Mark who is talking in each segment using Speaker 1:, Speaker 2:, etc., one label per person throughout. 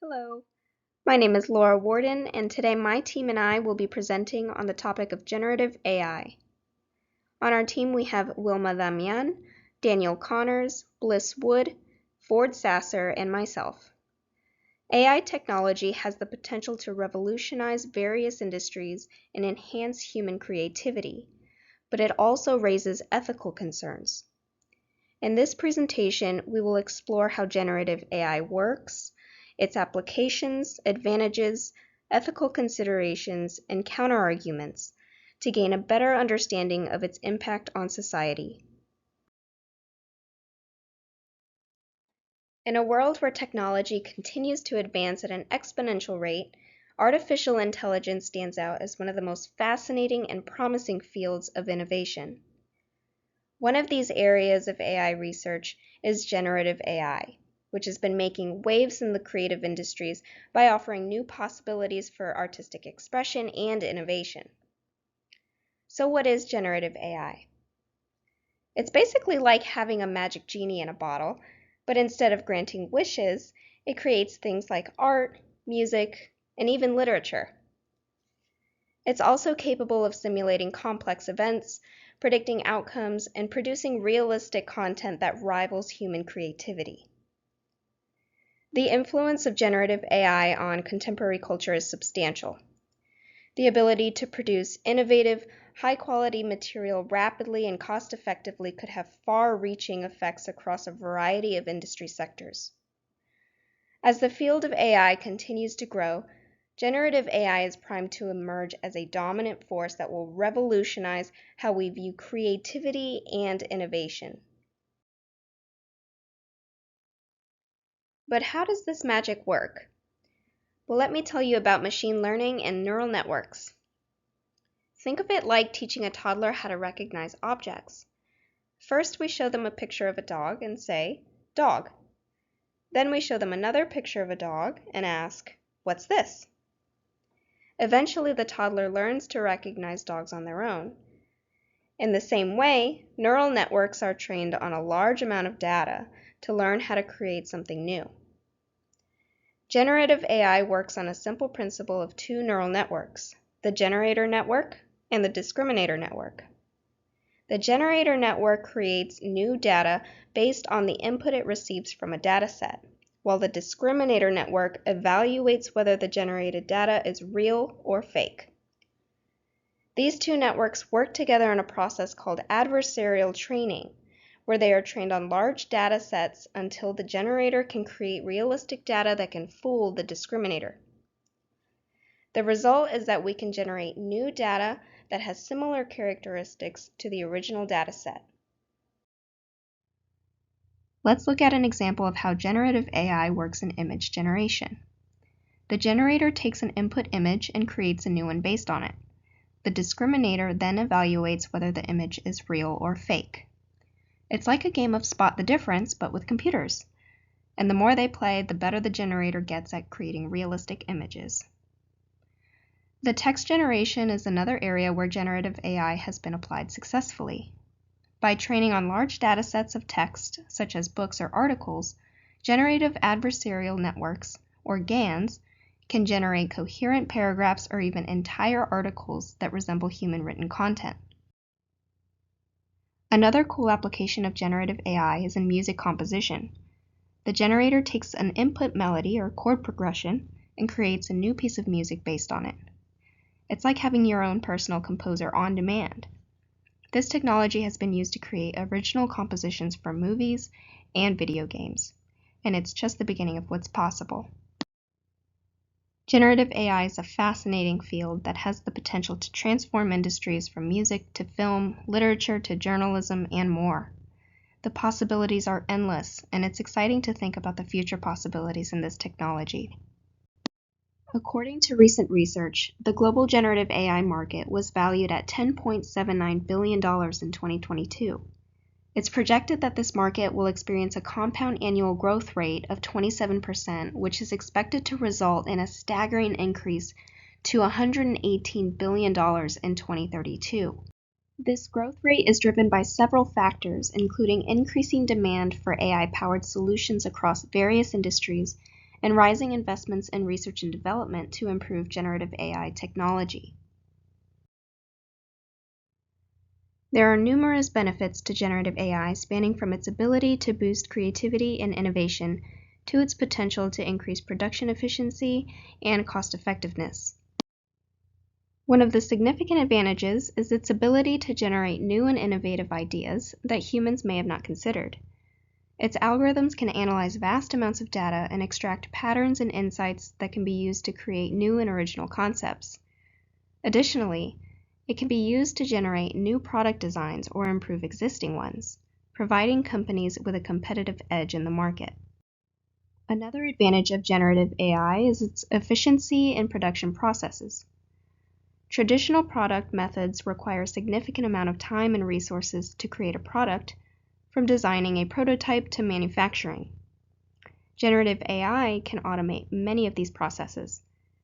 Speaker 1: Hello, my name is Laura Worden, and today my team and I will be presenting on the topic of generative AI. On our team we have Wilma Damian, Daniel Connors, Bliss Wood, Hansford Sasser, and myself. AI technology has the potential to revolutionize various industries and enhance human creativity, but it also raises ethical concerns. In this presentation, we will explore how generative AI works, its applications, advantages, ethical considerations, and counterarguments to gain a better understanding of its impact on society. In a world where technology continues to advance at an exponential rate, artificial intelligence stands out as one of the most fascinating and promising fields of innovation. One of these areas of AI research is generative AI, which has been making waves in the creative industries by offering new possibilities for artistic expression and innovation. So what is generative AI? It's basically like having a magic genie in a bottle, but instead of granting wishes, it creates things like art, music, and even literature. It's also capable of simulating complex events, predicting outcomes, and producing realistic content that rivals human creativity. The influence of generative AI on contemporary culture is substantial. The ability to produce innovative, high-quality material rapidly and cost-effectively could have far-reaching effects across a variety of industry sectors. As the field of AI continues to grow, generative AI is primed to emerge as a dominant force that will revolutionize how we view creativity and innovation. But how does this magic work? Well, let me tell you about machine learning and neural networks. Think of it like teaching a toddler how to recognize objects. First, we show them a picture of a dog and say, "Dog." Then we show them another picture of a dog and ask, "What's this?" Eventually, the toddler learns to recognize dogs on their own. In the same way, neural networks are trained on a large amount of data to learn how to create something new. Generative AI works on a simple principle of two neural networks, the generator network and the discriminator network. The generator network creates new data based on the input it receives from a dataset, while the discriminator network evaluates whether the generated data is real or fake. These two networks work together in a process called adversarial training, where they are trained on large data sets until the generator can create realistic data that can fool the discriminator. The result is that we can generate new data that has similar characteristics to the original data set. Let's look at an example of how generative AI works in image generation. The generator takes an input image and creates a new one based on it. The discriminator then evaluates whether the image is real or fake. It's like a game of spot the difference, but with computers. And the more they play, the better the generator gets at creating realistic images. The text generation is another area where generative AI has been applied successfully. By training on large data sets of text, such as books or articles, generative adversarial networks, or GANs, can generate coherent paragraphs or even entire articles that resemble human-written content. Another cool application of generative AI is in music composition. The generator takes an input melody or chord progression and creates a new piece of music based on it. It's like having your own personal composer on demand. This technology has been used to create original compositions for movies and video games, and it's just the beginning of what's possible. Generative AI is a fascinating field that has the potential to transform industries from music to film, literature to journalism, and more. The possibilities are endless, and it's exciting to think about the future possibilities in this technology. According to recent research, the global generative AI market was valued at $10.79 billion in 2022. It's projected that this market will experience a compound annual growth rate of 27%, which is expected to result in a staggering increase to $118 billion in 2032. This growth rate is driven by several factors, including increasing demand for AI-powered solutions across various industries and rising investments in research and development to improve generative AI technology. There are numerous benefits to generative AI, spanning from its ability to boost creativity and innovation to its potential to increase production efficiency and cost effectiveness. One of the significant advantages is its ability to generate new and innovative ideas that humans may have not considered. Its algorithms can analyze vast amounts of data and extract patterns and insights that can be used to create new and original concepts. Additionally, it can be used to generate new product designs or improve existing ones, providing companies with a competitive edge in the market. Another advantage of generative AI is its efficiency in production processes. Traditional product methods require a significant amount of time and resources to create a product, from designing a prototype to manufacturing. Generative AI can automate many of these processes,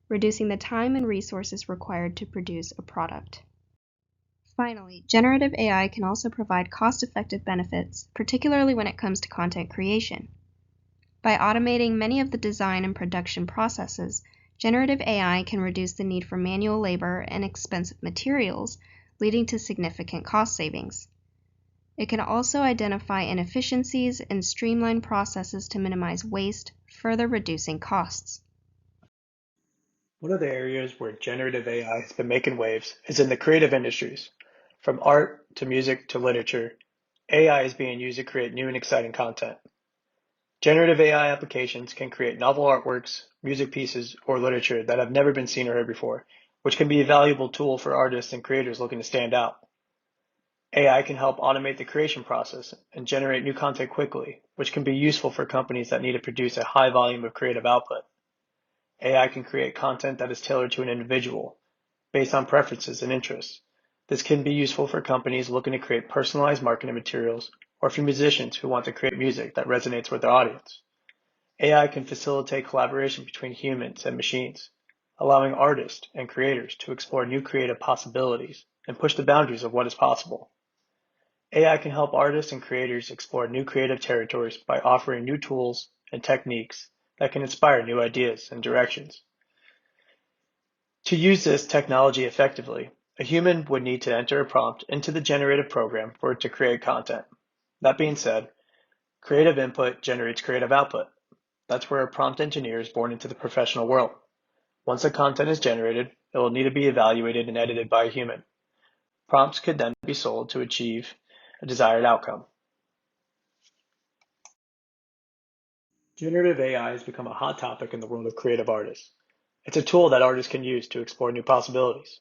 Speaker 1: reducing the time and resources required to produce a product. Finally, generative AI can also provide cost-effective benefits, particularly when it comes to content creation. By automating many of the design and production processes, generative AI can reduce the need for manual labor and expensive materials, leading to significant cost savings. It can also identify inefficiencies and streamline processes to minimize waste, further reducing costs.
Speaker 2: One of the areas where generative AI has been making waves is in the creative industries. From art to music to literature, AI is being used to create new and exciting content. Generative AI applications can create novel artworks, music pieces, or literature that have never been seen or heard before, which can be a valuable tool for artists and creators looking to stand out. AI can help automate the creation process and generate new content quickly, which can be useful for companies that need to produce a high volume of creative output. AI can create content that is tailored to an individual, based on preferences and interests. This can be useful for companies looking to create personalized marketing materials, or for musicians who want to create music that resonates with their audience. AI can facilitate collaboration between humans and machines, allowing artists and creators to explore new creative possibilities and push the boundaries of what is possible. AI can help artists and creators explore new creative territories by offering new tools and techniques that can inspire new ideas and directions. To use this technology effectively, a human would need to enter a prompt into the generative program for it to create content. That being said, creative input generates creative output. That's where a prompt engineer is born into the professional world. Once the content is generated, it will need to be evaluated and edited by a human. Prompts could then be sold to achieve a desired outcome. Generative AI has become a hot topic in the world of creative artists. It's a tool that artists can use to explore new possibilities.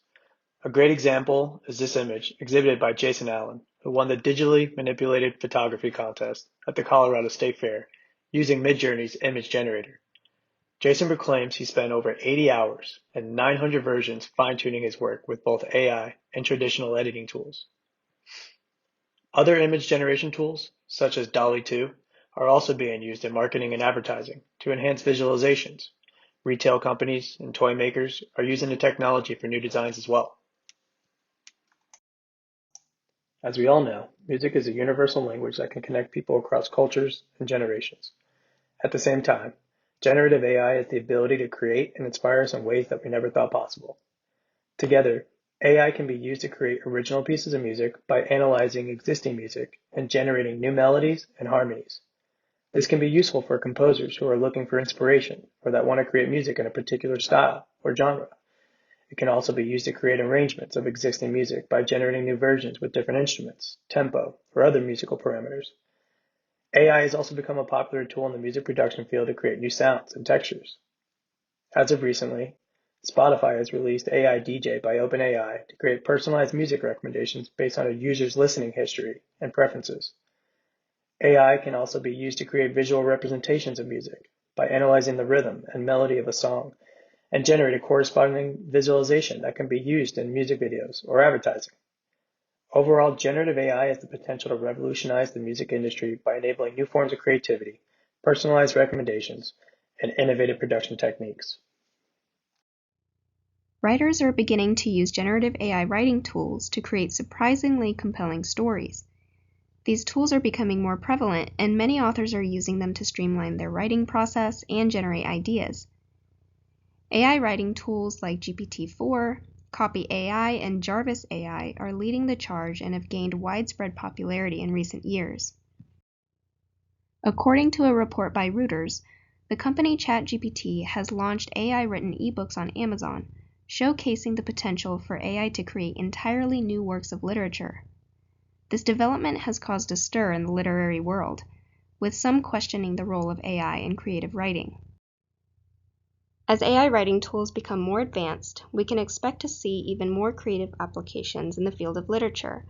Speaker 2: A great example is this image exhibited by Jason Allen, who won the digitally manipulated photography contest at the Colorado State Fair using Midjourney's image generator. Jason proclaims he spent over 80 hours and 900 versions fine-tuning his work with both AI and traditional editing tools. Other image generation tools, such as DALL-E 2, are also being used in marketing and advertising to enhance visualizations. Retail companies and toy makers are using the technology for new designs as well. As we all know, music is a universal language that can connect people across cultures and generations. At the same time, generative AI has the ability to create and inspire us in ways that we never thought possible. Together, AI can be used to create original pieces of music by analyzing existing music and generating new melodies and harmonies. This can be useful for composers who are looking for inspiration or that want to create music in a particular style or genre. It can also be used to create arrangements of existing music by generating new versions with different instruments, tempo, or other musical parameters. AI has also become a popular tool in the music production field to create new sounds and textures. As of recently, Spotify has released AI DJ by OpenAI to create personalized music recommendations based on a user's listening history and preferences. AI can also be used to create visual representations of music by analyzing the rhythm and melody of a song and generate a corresponding visualization that can be used in music videos or advertising. Overall, generative AI has the potential to revolutionize the music industry by enabling new forms of creativity, personalized recommendations, and innovative production techniques.
Speaker 1: Writers are beginning to use generative AI writing tools to create surprisingly compelling stories. These tools are becoming more prevalent, and many authors are using them to streamline their writing process and generate ideas. AI writing tools like GPT-4, Copy AI, and Jarvis AI are leading the charge and have gained widespread popularity in recent years. According to a report by Reuters, the company ChatGPT has launched AI-written ebooks on Amazon, showcasing the potential for AI to create entirely new works of literature. This development has caused a stir in the literary world, with some questioning the role of AI in creative writing. As AI writing tools become more advanced, we can expect to see even more creative applications in the field of literature,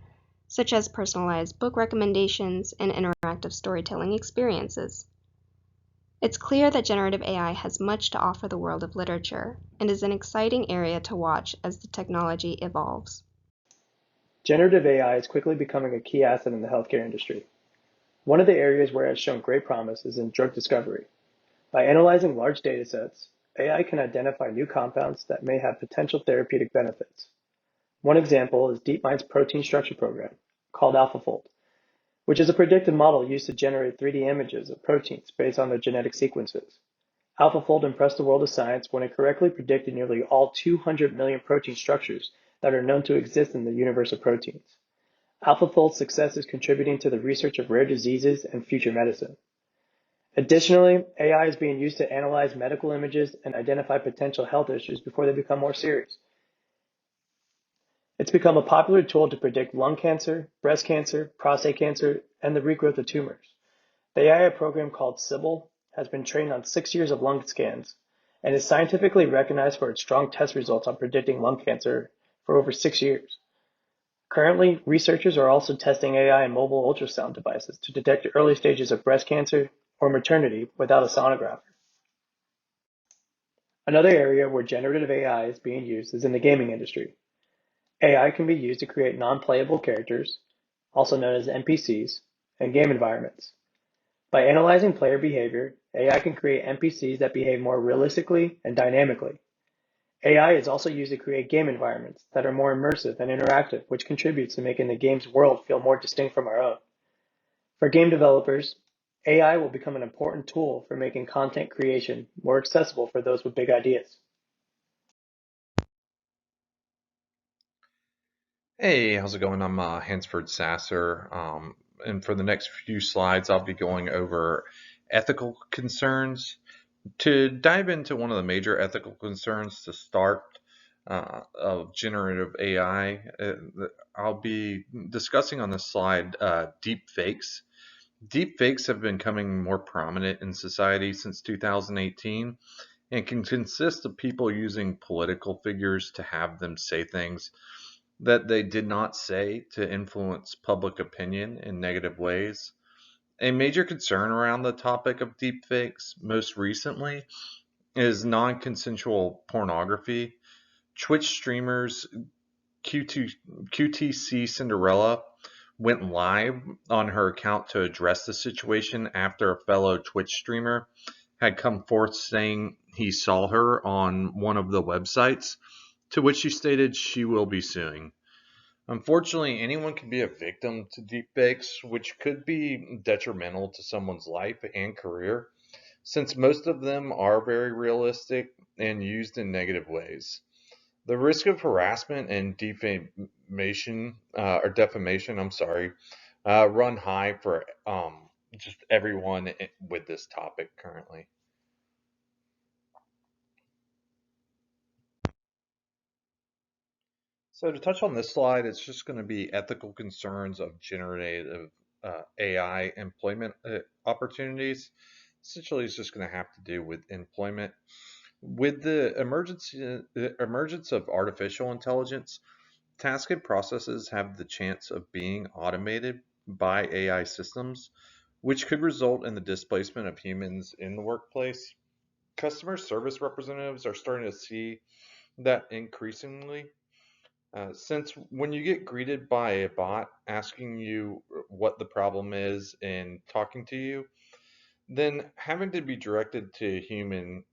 Speaker 1: such as personalized book recommendations and interactive storytelling experiences. It's clear that generative AI has much to offer the world of literature and is an exciting area to watch as the technology evolves.
Speaker 2: Generative AI is quickly becoming a key asset in the healthcare industry. One of the areas where it has shown great promise is in drug discovery. By analyzing large data sets, AI can identify new compounds that may have potential therapeutic benefits. One example is DeepMind's protein structure program, called AlphaFold, which is a predictive model used to generate 3D images of proteins based on their genetic sequences. AlphaFold impressed the world of science when it correctly predicted nearly all 200 million protein structures that are known to exist in the universe of proteins. AlphaFold's success is contributing to the research of rare diseases and future medicine. Additionally, AI is being used to analyze medical images and identify potential health issues before they become more serious. It's become a popular tool to predict lung cancer, breast cancer, prostate cancer, and the regrowth of tumors. The AI program called Sybil has been trained on 6 years of lung scans and is scientifically recognized for its strong test results on predicting lung cancer for over 6 years. Currently, researchers are also testing AI in mobile ultrasound devices to detect early stages of breast cancer or maternity without a sonographer. Another area where generative AI is being used is in the gaming industry. AI can be used to create non-playable characters, also known as NPCs, and game environments. By analyzing player behavior, AI can create NPCs that behave more realistically and dynamically. AI is also used to create game environments that are more immersive and interactive, which contributes to making the game's world feel more distinct from our own. For game developers, AI will become an important tool for making content creation more accessible for those with big ideas.
Speaker 3: Hey, how's it going? I'm Hansford Sasser, and for the next few slides, I'll be going over ethical concerns. To dive into one of the major ethical concerns to start of generative AI, I'll be discussing on this slide deep fakes. Deep fakes have been becoming more prominent in society since 2018 and can consist of people using political figures to have them say things that they did not say to influence public opinion in negative ways. A major concern around the topic of deepfakes most recently is non consensual pornography. Twitch streamers QTC Cinderella went live on her account to address the situation after a fellow Twitch streamer had come forth saying he saw her on one of the websites, to which she stated she will be suing. Unfortunately, anyone can be a victim to deepfakes, which could be detrimental to someone's life and career, since most of them are very realistic and used in negative ways. The risk of harassment and defamation, run high for just everyone with this topic currently. So to touch on this slide, it's just going to be ethical concerns of generative AI employment opportunities. Essentially, it's just going to have to do with employment. With the emergence of artificial intelligence, tasks and processes have the chance of being automated by AI systems, which could result in the displacement of humans in the workplace. Customer service representatives are starting to see that increasingly, since when you get greeted by a bot asking you what the problem is and talking to you, then having to be directed to a human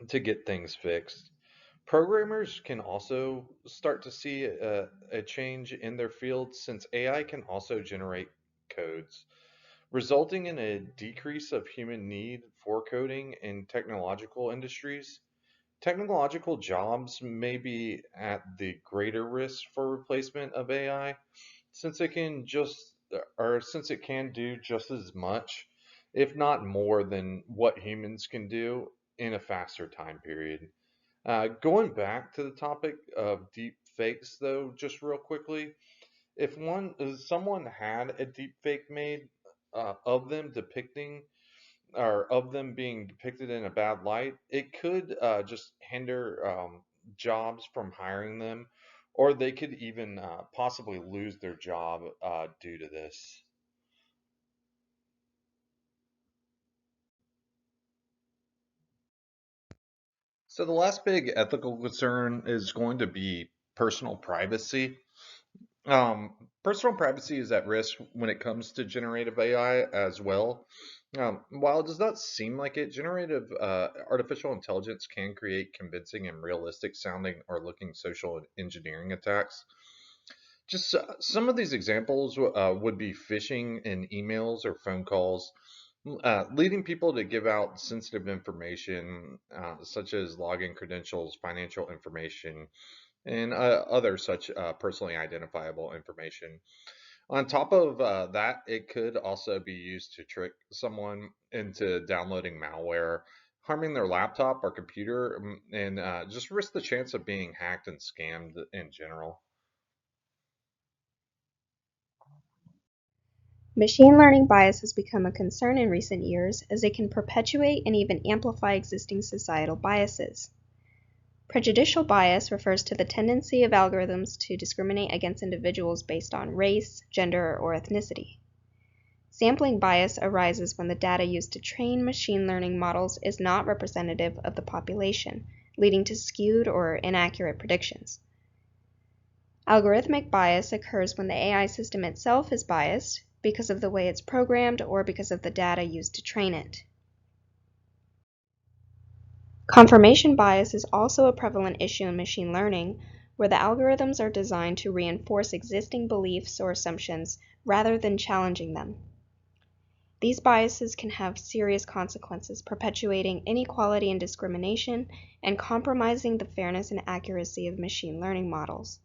Speaker 3: to get things fixed. Programmers can also start to see a change in their field since AI can also generate codes, resulting in a decrease of human need for coding in technological industries. Technological jobs may be at the greater risk for replacement of AI since it can since it can do just as much, if not more than what humans can do in a faster time period. Going back to the topic of deep fakes though, just real quickly, if someone had a deep fake made of them depicting or of them being depicted in a bad light, it could just hinder jobs from hiring them, or they could even possibly lose their job due to this. So, the last big ethical concern is going to be personal privacy. Personal privacy is at risk when it comes to generative AI as well. While it does not seem like it, generative artificial intelligence can create convincing and realistic sounding or looking social engineering attacks. Just some of these examples would be phishing in emails or phone calls, leading people to give out sensitive information such as login credentials, financial information, and other such personally identifiable information. On top of that, it could also be used to trick someone into downloading malware, harming their laptop or computer, and just risk the chance of being hacked and scammed in general.
Speaker 1: Machine learning bias has become a concern in recent years as it can perpetuate and even amplify existing societal biases. Prejudicial bias refers to the tendency of algorithms to discriminate against individuals based on race, gender, or ethnicity. Sampling bias arises when the data used to train machine learning models is not representative of the population, leading to skewed or inaccurate predictions. Algorithmic bias occurs when the AI system itself is biased because of the way it's programmed or because of the data used to train it. Confirmation bias is also a prevalent issue in machine learning, where the algorithms are designed to reinforce existing beliefs or assumptions rather than challenging them. These biases can have serious consequences, perpetuating inequality and discrimination and compromising the fairness and accuracy of machine learning models.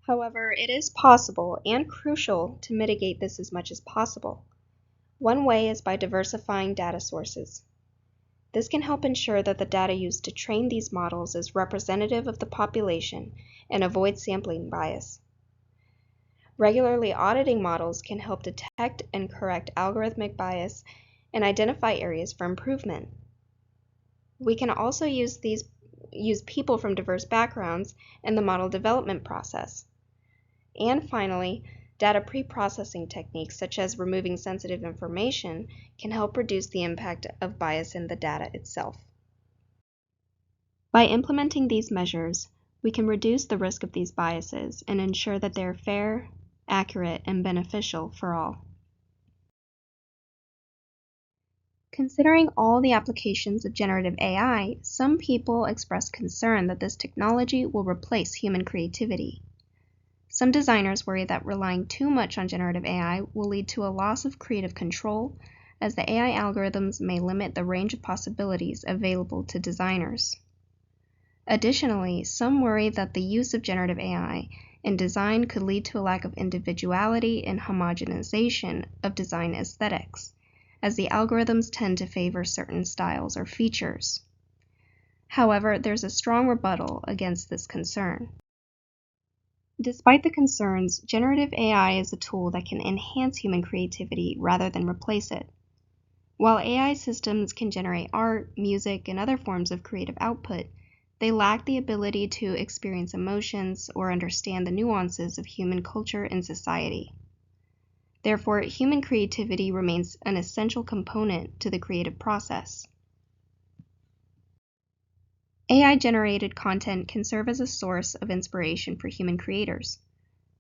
Speaker 1: However, it is possible and crucial to mitigate this as much as possible. One way is by diversifying data sources. This can help ensure that the data used to train these models is representative of the population and avoid sampling bias. Regularly auditing models can help detect and correct algorithmic bias and identify areas for improvement. We can also use people from diverse backgrounds in the model development process. And finally, data pre-processing techniques such as removing sensitive information can help reduce the impact of bias in the data itself. By implementing these measures, we can reduce the risk of these biases and ensure that they are fair, accurate, and beneficial for all. Considering all the applications of generative AI, some people express concern that this technology will replace human creativity. Some designers worry that relying too much on generative AI will lead to a loss of creative control, as the AI algorithms may limit the range of possibilities available to designers. Additionally, some worry that the use of generative AI in design could lead to a lack of individuality and homogenization of design aesthetics, as the algorithms tend to favor certain styles or features. However, there's a strong rebuttal against this concern. Despite the concerns, generative AI is a tool that can enhance human creativity rather than replace it. While AI systems can generate art, music, and other forms of creative output, they lack the ability to experience emotions or understand the nuances of human culture and society. Therefore, human creativity remains an essential component to the creative process. AI-generated content can serve as a source of inspiration for human creators.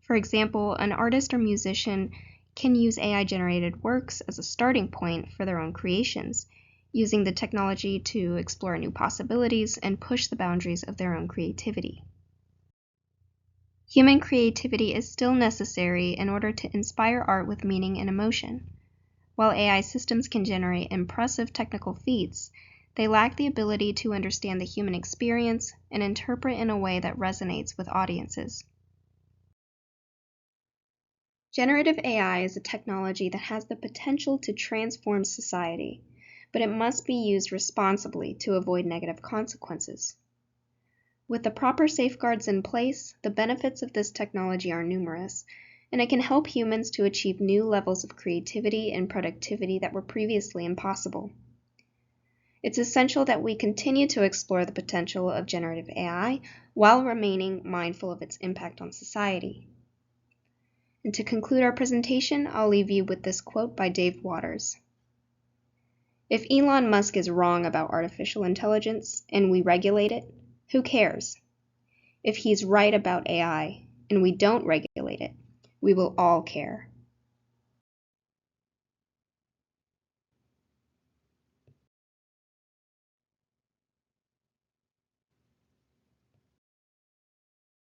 Speaker 1: For example, an artist or musician can use AI-generated works as a starting point for their own creations, using the technology to explore new possibilities and push the boundaries of their own creativity. Human creativity is still necessary in order to inspire art with meaning and emotion. While AI systems can generate impressive technical feats, they lack the ability to understand the human experience and interpret in a way that resonates with audiences. Generative AI is a technology that has the potential to transform society, but it must be used responsibly to avoid negative consequences. With the proper safeguards in place, the benefits of this technology are numerous, and it can help humans to achieve new levels of creativity and productivity that were previously impossible. It's essential that we continue to explore the potential of generative AI while remaining mindful of its impact on society. And to conclude our presentation, I'll leave you with this quote by Dave Waters. If Elon Musk is wrong about artificial intelligence and we regulate it, who cares? If he's right about AI and we don't regulate it, we will all care.